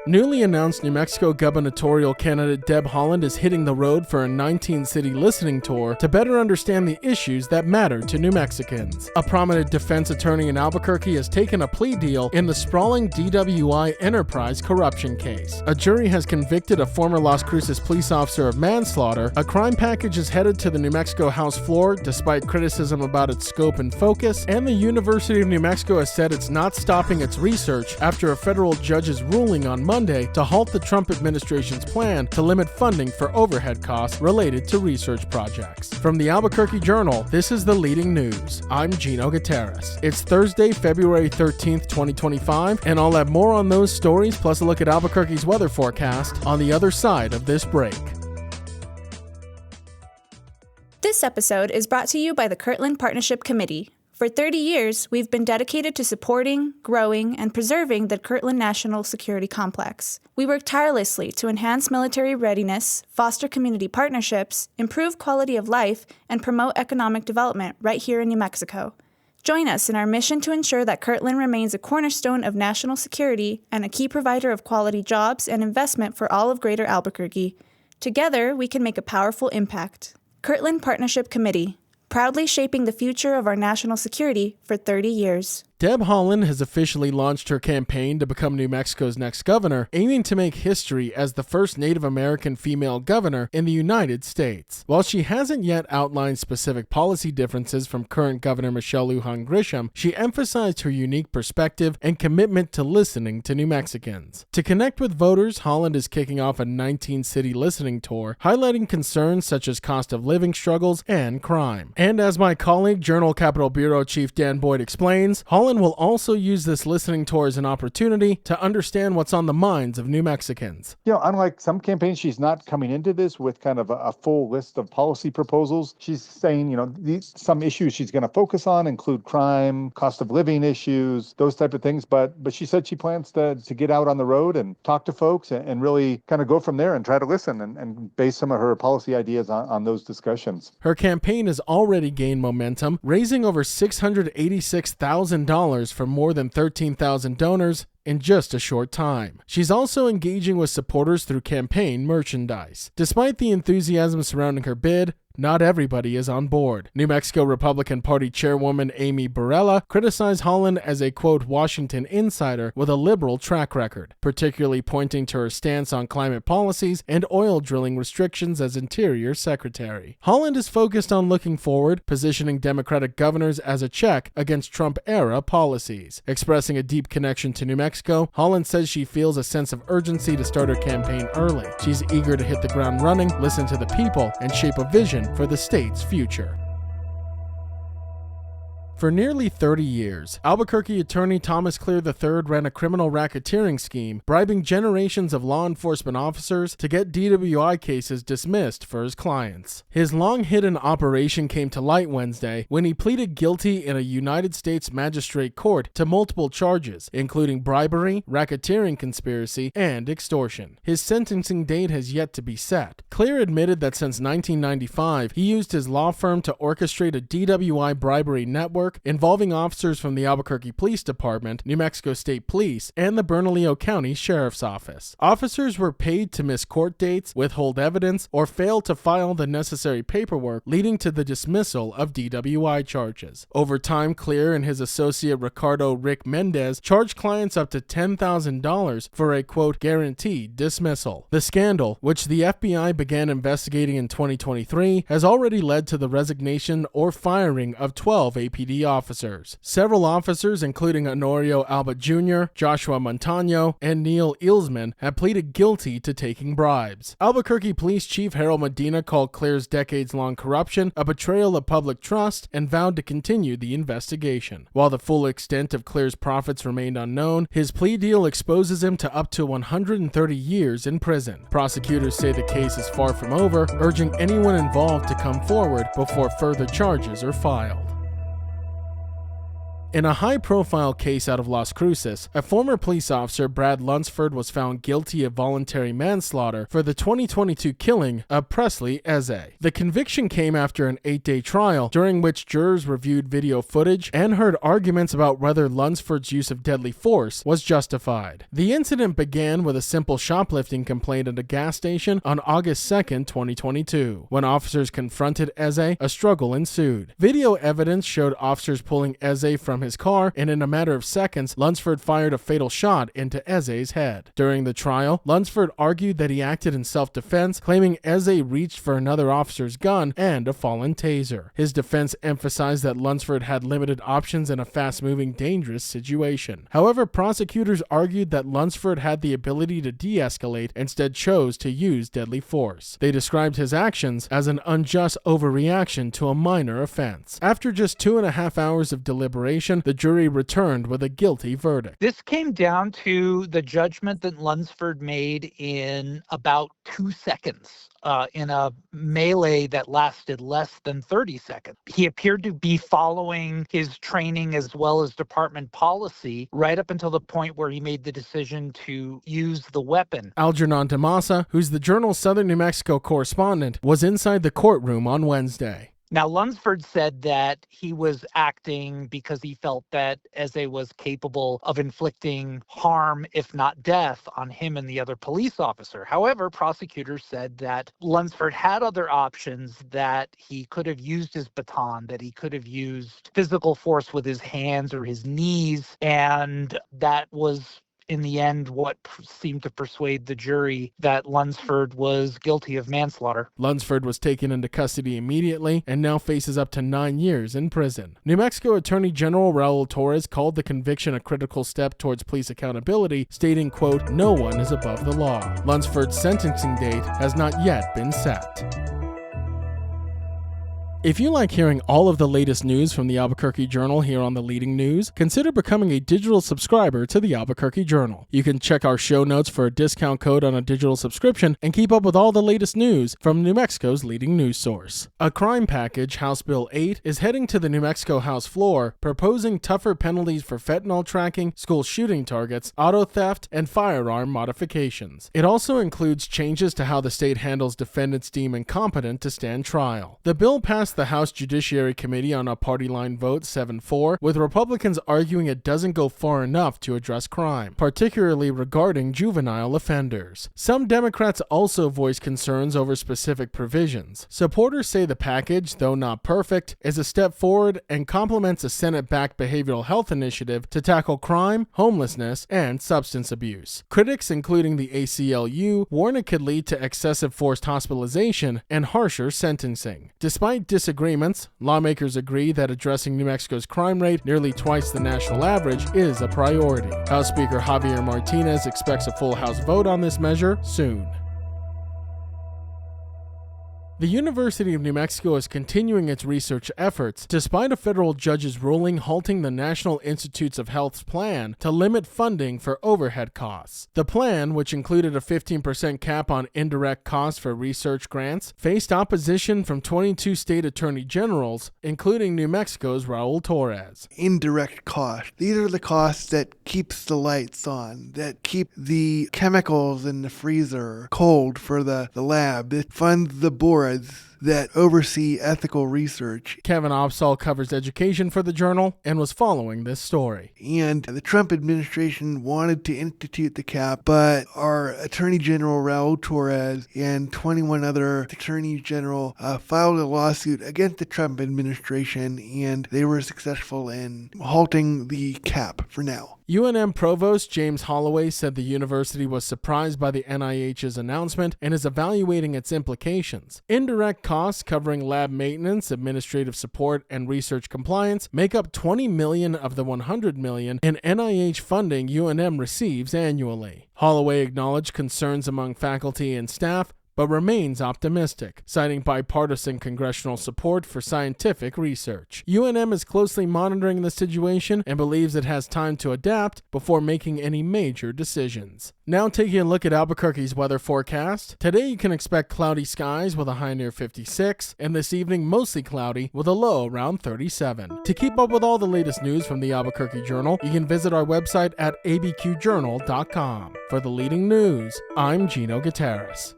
Newly announced New Mexico gubernatorial candidate Deb Holland is hitting the road for a 19-city listening tour to better understand the issues that matter to New Mexicans. A prominent defense attorney in Albuquerque has taken a plea deal in the sprawling DWI enterprise corruption case. A jury has convicted a former Las Cruces police officer of manslaughter. A crime package is headed to the New Mexico House floor despite criticism about its scope and focus, and the University of New Mexico has said it's not stopping its research after a federal judge's ruling on Monday to halt the Trump administration's plan to limit funding for overhead costs related to research projects. From the Albuquerque Journal, this is the leading news. I'm Gino Gutierrez. It's Thursday, February 13th, 2025, and I'll have more on those stories plus a look at Albuquerque's weather forecast on the other side of this break. This episode is brought to you by the Kirtland Partnership Committee. For 30 years, we've been dedicated to supporting, growing, and preserving the Kirtland National Security Complex. We work tirelessly to enhance military readiness, foster community partnerships, improve quality of life, and promote economic development right here in New Mexico. Join us in our mission to ensure that Kirtland remains a cornerstone of national security and a key provider of quality jobs and investment for all of Greater Albuquerque. Together, we can make a powerful impact. Kirtland Partnership Committee, proudly shaping the future of our national security for 30 years. Deb Holland has officially launched her campaign to become New Mexico's next governor, aiming to make history as the first Native American female governor in the United States. While she hasn't yet outlined specific policy differences from current Governor Michelle Lujan Grisham, she emphasized her unique perspective and commitment to listening to New Mexicans. To connect with voters, Holland is kicking off a 19-city listening tour, highlighting concerns such as cost of living struggles and crime. And as my colleague, Journal Capitol Bureau Chief Dan Boyd explains, Holland will also use this listening tour as an opportunity to understand what's on the minds of New Mexicans. Unlike some campaigns, she's not coming into this with kind of a full list of policy proposals. She's saying, some issues she's going to focus on include crime, cost of living issues, those type of things. But she said she plans to get out on the road and talk to folks and really kind of go from there and try to listen and base some of her policy ideas on those discussions. Her campaign has already gained momentum, raising over $686,000 from more than 13,000 donors in just a short time. She's also engaging with supporters through campaign merchandise. Despite the enthusiasm surrounding her bid, not everybody is on board. New Mexico Republican Party Chairwoman Amy Barella criticized Holland as a, quote, Washington insider with a liberal track record, particularly pointing to her stance on climate policies and oil drilling restrictions as Interior Secretary. Holland is focused on looking forward, positioning Democratic governors as a check against Trump-era policies. Expressing a deep connection to New Mexico, Holland says she feels a sense of urgency to start her campaign early. She's eager to hit the ground running, listen to the people, and shape a vision for the state's future. For nearly 30 years, Albuquerque attorney Thomas Clear III ran a criminal racketeering scheme, bribing generations of law enforcement officers to get DWI cases dismissed for his clients. His long-hidden operation came to light Wednesday when he pleaded guilty in a United States magistrate court to multiple charges, including bribery, racketeering conspiracy, and extortion. His sentencing date has yet to be set. Clear admitted that since 1995, he used his law firm to orchestrate a DWI bribery network involving officers from the Albuquerque Police Department, New Mexico State Police, and the Bernalillo County Sheriff's Office. Officers were paid to miss court dates, withhold evidence, or fail to file the necessary paperwork, leading to the dismissal of DWI charges. Over time, Clear and his associate Ricardo Rick Mendez charged clients up to $10,000 for a, quote, guaranteed dismissal. The scandal, which the FBI began investigating in 2023, has already led to the resignation or firing of 12 APD officers. Several officers, including Honorio Alba Jr., Joshua Montano, and Neil Ilsman, have pleaded guilty to taking bribes. Albuquerque Police Chief Harold Medina called Clear's decades-long corruption a betrayal of public trust and vowed to continue the investigation. While the full extent of Clear's profits remained unknown, his plea deal exposes him to up to 130 years in prison. Prosecutors say the case is far from over, urging anyone involved to come forward before further charges are filed. In a high-profile case out of Las Cruces, a former police officer, Brad Lunsford, was found guilty of voluntary manslaughter for the 2022 killing of Presley Eze. The conviction came after an 8-day trial, during which jurors reviewed video footage and heard arguments about whether Lunsford's use of deadly force was justified. The incident began with a simple shoplifting complaint at a gas station on August 2, 2022. When officers confronted Eze, a struggle ensued. Video evidence showed officers pulling Eze from his car, and in a matter of seconds, Lunsford fired a fatal shot into Eze's head. During the trial, Lunsford argued that he acted in self-defense, claiming Eze reached for another officer's gun and a fallen taser. His defense emphasized that Lunsford had limited options in a fast-moving, dangerous situation. However, prosecutors argued that Lunsford had the ability to de-escalate, instead chose to use deadly force. They described his actions as an unjust overreaction to a minor offense. After just 2.5 hours of deliberation, the jury returned with a guilty verdict. This came down to the judgment that Lunsford made in about 2 seconds. In a melee that lasted less than 30 seconds. He appeared to be following his training as well as department policy right up until the point where he made the decision to use the weapon. Algernon DeMassa, who's the Journal's Southern New Mexico correspondent, was inside the courtroom on Wednesday. Now, Lunsford said that he was acting because he felt that Eze was capable of inflicting harm, if not death, on him and the other police officer. However, prosecutors said that Lunsford had other options, that he could have used his baton, that he could have used physical force with his hands or his knees, and that was in the end what seemed to persuade the jury that Lunsford was guilty of manslaughter. Lunsford was taken into custody immediately and now faces up to 9 years in prison. New Mexico Attorney General Raul Torres called the conviction a critical step towards police accountability, stating, quote, "No one is above the law." Lunsford's sentencing date has not yet been set. If you like hearing all of the latest news from the Albuquerque Journal here on the Leading News, consider becoming a digital subscriber to the Albuquerque Journal. You can check our show notes for a discount code on a digital subscription and keep up with all the latest news from New Mexico's leading news source. A crime package, House Bill 8, is heading to the New Mexico House floor, proposing tougher penalties for fentanyl tracking, school shooting targets, auto theft, and firearm modifications. It also includes changes to how the state handles defendants deemed incompetent to stand trial. The bill passed the House Judiciary Committee on a party line vote 7-4, with Republicans arguing it doesn't go far enough to address crime, particularly regarding juvenile offenders. Some Democrats also voiced concerns over specific provisions. Supporters say the package, though not perfect, is a step forward and complements a Senate-backed behavioral health initiative to tackle crime, homelessness, and substance abuse. Critics, including the ACLU, warn it could lead to excessive forced hospitalization and harsher sentencing. Despite disagreements, lawmakers agree that addressing New Mexico's crime rate, nearly twice the national average, is a priority. House Speaker Javier Martinez expects a full House vote on this measure soon. The University of New Mexico is continuing its research efforts despite a federal judge's ruling halting the National Institutes of Health's plan to limit funding for overhead costs. The plan, which included a 15% cap on indirect costs for research grants, faced opposition from 22 state attorney generals, including New Mexico's Raul Torres. Indirect costs. These are the costs that keeps the lights on, that keep the chemicals in the freezer cold for the lab, that fund the board that oversee ethical research. Kevin Opsahl covers education for the Journal and was following this story. And the Trump administration wanted to institute the cap, but our Attorney General Raul Torres and 21 other Attorneys General filed a lawsuit against the Trump administration, and they were successful in halting the cap for now. UNM Provost James Holloway said the university was surprised by the NIH's announcement and is evaluating its implications. Indirect costs covering lab maintenance, administrative support, and research compliance make up $20 million of the $100 million in NIH funding UNM receives annually. Holloway acknowledged concerns among faculty and staff, but remains optimistic, citing bipartisan congressional support for scientific research. UNM is closely monitoring the situation and believes it has time to adapt before making any major decisions. Now taking a look at Albuquerque's weather forecast. Today you can expect cloudy skies with a high near 56, and this evening mostly cloudy with a low around 37. To keep up with all the latest news from the Albuquerque Journal, you can visit our website at abqjournal.com. For the leading news, I'm Gino Gutierrez.